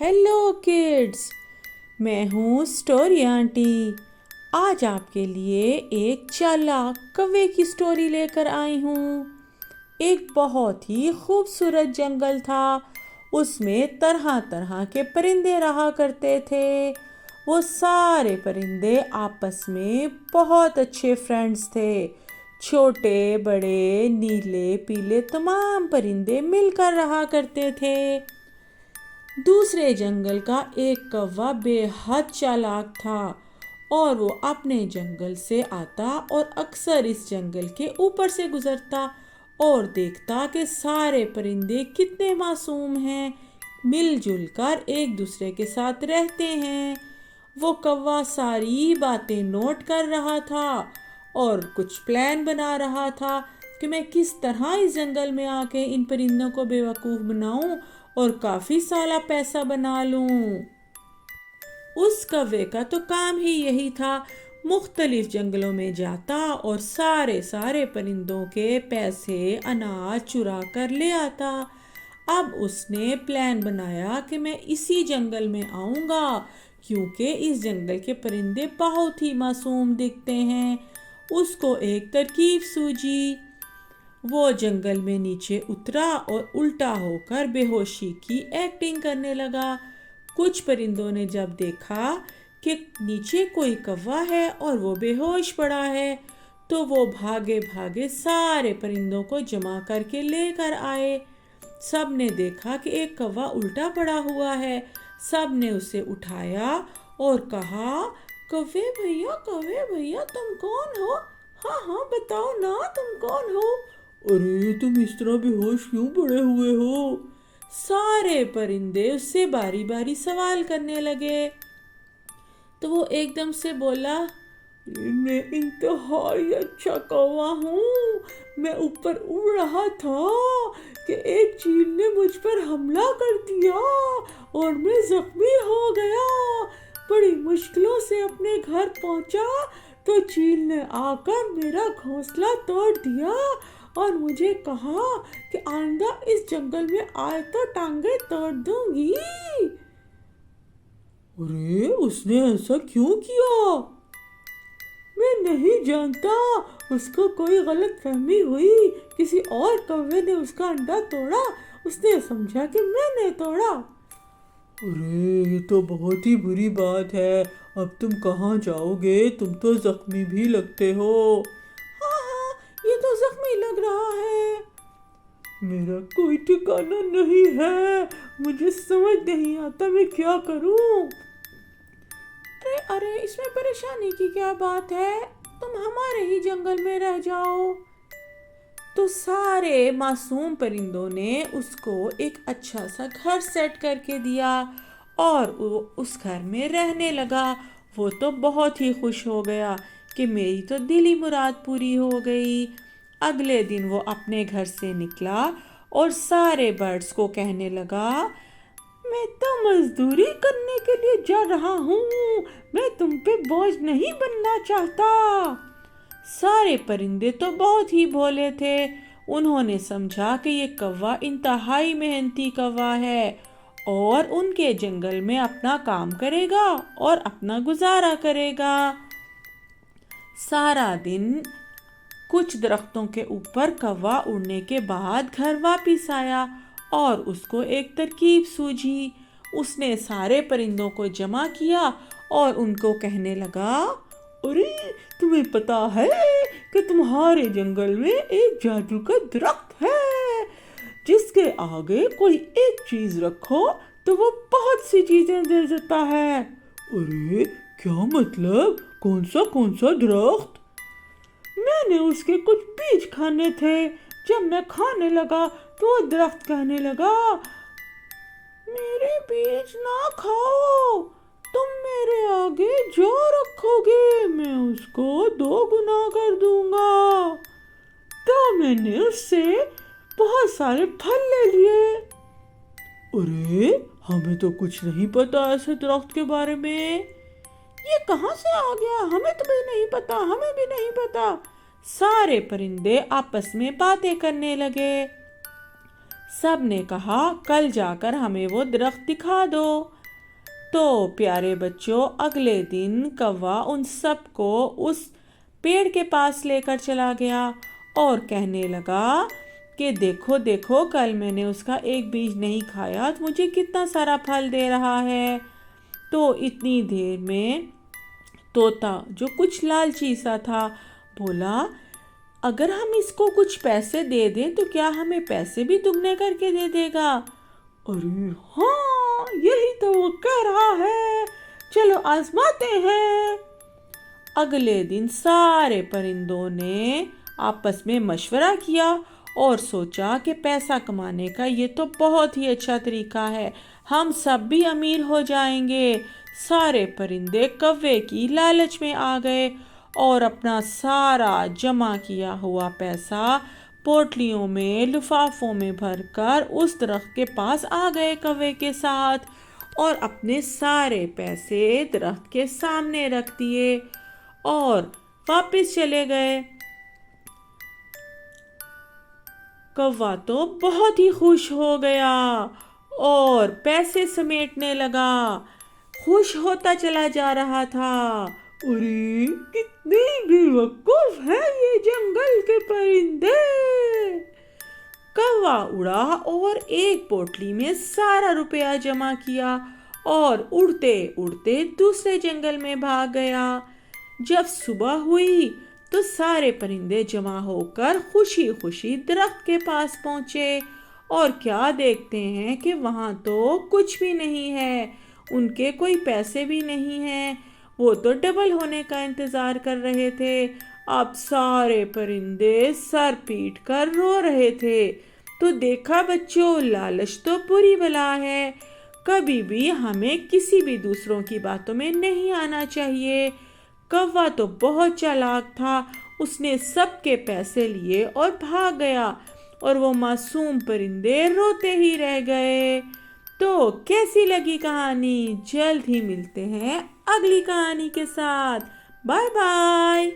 Hello kids, मैं हूँ story aunty. आज आपके लिए एक चालाक कौवे की स्टोरी लेकर आई हूँ। एक बहुत ही खूबसूरत जंगल था। उसमें तरह तरह के परिंदे रहा करते थे। वो सारे परिंदे आपस में बहुत अच्छे फ्रेंड्स थे। छोटे बड़े नीले पीले तमाम परिंदे मिलकर रहा करते थे। दूसरे जंगल का एक कौवा बेहद चालाक था और वो अपने जंगल से आता और अक्सर इस जंगल के ऊपर से गुजरता और देखता कि सारे परिंदे कितने मासूम हैं, मिलजुल कर एक दूसरे के साथ रहते हैं। वो कौवा सारी बातें नोट कर रहा था और कुछ प्लान बना रहा था कि मैं किस तरह इस जंगल में आके इन परिंदों को बेवकूफ़ बनाऊं और काफ़ी सारा पैसा बना लूं। उस कौवे का तो काम ही यही था, मुख्तलिफ जंगलों में जाता और सारे सारे परिंदों के पैसे अनाज चुरा कर ले आता। अब उसने प्लान बनाया कि मैं इसी जंगल में आऊँगा क्योंकि इस जंगल के परिंदे बहुत ही मासूम दिखते हैं। उसको एक तरकीब सूझी। वो जंगल में नीचे उतरा और उल्टा होकर बेहोशी की एक्टिंग करने लगा। कुछ परिंदों ने जब देखा कि नीचे कोई कौवा है और वो बेहोश पड़ा है, तो वो भागे भागे सारे परिंदों को जमा करके लेकर आए। सब ने देखा कि एक कौवा उल्टा पड़ा हुआ है। सब ने उसे उठाया और कहा, कौवे भैया तुम कौन हो? हाँ हाँ बताओ ना, तुम कौन हो? अरे तुम इस तरह बेहोश क्यों पड़े हुए हो? सारे परिंदे उससे बारी बारी सवाल करने लगे। तो वो एकदम से बोला, मैं इंतहाई अच्छा कौवा हूँ। मैं ऊपर उड़ रहा था कि एक चील ने मुझ पर हमला कर दिया और मैं जख्मी हो गया। बड़ी मुश्किलों से अपने घर पहुँचा तो चील ने आकर मेरा घोंसला तोड़ दिया और मुझे कहा कि आइंदा इस जंगल में आए तो टांगे तोड़ दूंगी। अरे उसने ऐसा क्यों किया? मैं नहीं जानता। उसको कोई गलत फहमी हुई। किसी और कौवे ने उसका अंडा तोड़ा। उसने समझा कि मैंने तोड़ा। अरे ये तो बहुत ही बुरी बात है। अब तुम कहाँ जाओगे? तुम तो जख्मी भी लगते हो। हाँ हाँ, ये तो जख्मी लग रहा है। मेरा कोई ठिकाना नहीं है। मुझे समझ नहीं आता मैं क्या करूं। अरे अरे, इसमें परेशानी की क्या बात है? तुम हमारे ही जंगल में रह जाओ। तो सारे मासूम परिंदों ने उसको एक अच्छा सा घर सेट करके दिया और वो उस घर में रहने लगा। वो तो बहुत ही खुश हो गया कि मेरी तो दिली मुराद पूरी हो गई। अगले दिन वो अपने घर से निकला और सारे बर्ड्स को कहने लगा, मैं तो मजदूरी करने के लिए जा रहा हूँ। मैं तुम पे बोझ नहीं बनना चाहता। सारे परिंदे तो बहुत ही भोले थे। उन्होंने समझा कि ये कौवा इंतहाई मेहनती कौवा है और उनके जंगल में अपना काम करेगा और अपना गुजारा करेगा। सारा दिन कुछ दरख्तों के ऊपर कौवा उड़ने के बाद घर वापस आया और उसको एक तरकीब सूझी। उसने सारे परिंदों को जमा किया और उनको कहने लगा, अरे तुम्हें पता है कि तुम्हारे जंगल में एक जादू का दरख्त है जिसके आगे कोई एक चीज रखो तो वो बहुत सी चीजें दे देता है। अरे क्या मतलब? कौन सा दरख्त? मैंने उसके कुछ बीज खाने थे। जब मैं खाने लगा तो वो दरख्त कहने लगा, मेरे बीज ना खाओ। तुम मेरे आगे जो रखोगे मैं उसको 2 गुना कर दूंगा। तो मैंने उससे बहुत सारे फल ले लिए। अरे हमें तो कुछ नहीं पता ऐसे दरख्त के बारे में। ये कहाँ से आ गया? हमें तो भी नहीं पता, हमें भी नहीं पता। सारे परिंदे आपस में बातें करने लगे। سب نے کہا کل جا کر ہمیں وہ درخت دکھا دو۔ تو پیارے بچوں، اگلے دن کوا ان سب کو اس پیڑ کے پاس لے کر چلا گیا اور کہنے لگا کہ دیکھو دیکھو، کل میں نے اس کا ایک بیج نہیں کھایا تو مجھے کتنا سارا پھل دے رہا ہے۔ تو اتنی دیر میں طوطا جو کچھ لالچی سا تھا بولا، اگر ہم اس کو کچھ پیسے دے دیں تو کیا ہمیں پیسے بھی دگنے کر کے دے دے گا؟ ارے ہاں، یہی تو وہ کہہ رہا ہے، چلو آزماتے ہیں۔ اگلے دن سارے پرندوں نے آپس میں مشورہ کیا اور سوچا کہ پیسہ کمانے کا یہ تو بہت ہی اچھا طریقہ ہے، ہم سب بھی امیر ہو جائیں گے۔ سارے پرندے کوے کی لالچ میں آ گئے اور اپنا سارا جمع کیا ہوا پیسہ پوٹلیوں میں، لفافوں میں بھر کر اس درخت کے پاس آ گئے کوے کے ساتھ، اور اپنے سارے پیسے درخت کے سامنے رکھ دیے اور واپس چلے گئے۔ کوا تو بہت ہی خوش ہو گیا اور پیسے سمیٹنے لگا، خوش ہوتا چلا جا رہا تھا۔ ارے کتنے بے وقوف ہیں یہ جنگل کے پرندے! کوا اڑا اور ایک پوٹلی میں سارا روپیہ جمع کیا اور اڑتے اڑتے دوسرے جنگل میں بھاگ گیا۔ جب صبح ہوئی تو سارے پرندے جمع ہو کر خوشی خوشی درخت کے پاس پہنچے اور کیا دیکھتے ہیں کہ وہاں تو کچھ بھی نہیں ہے، ان کے کوئی پیسے بھی نہیں ہیں۔ وہ تو ڈبل ہونے کا انتظار کر رہے تھے۔ اب سارے پرندے سر پیٹ کر رو رہے تھے۔ تو دیکھا بچوں، لالچ تو بری بلا ہے، کبھی بھی ہمیں کسی بھی دوسروں کی باتوں میں نہیں آنا چاہیے۔ کوا تو بہت چالاک تھا، اس نے سب کے پیسے لیے اور بھاگ گیا اور وہ معصوم پرندے روتے ہی رہ گئے۔ تو کیسی لگی کہانی؟ جلد ہی ملتے ہیں اگلی کہانی کے ساتھ۔ Bye bye.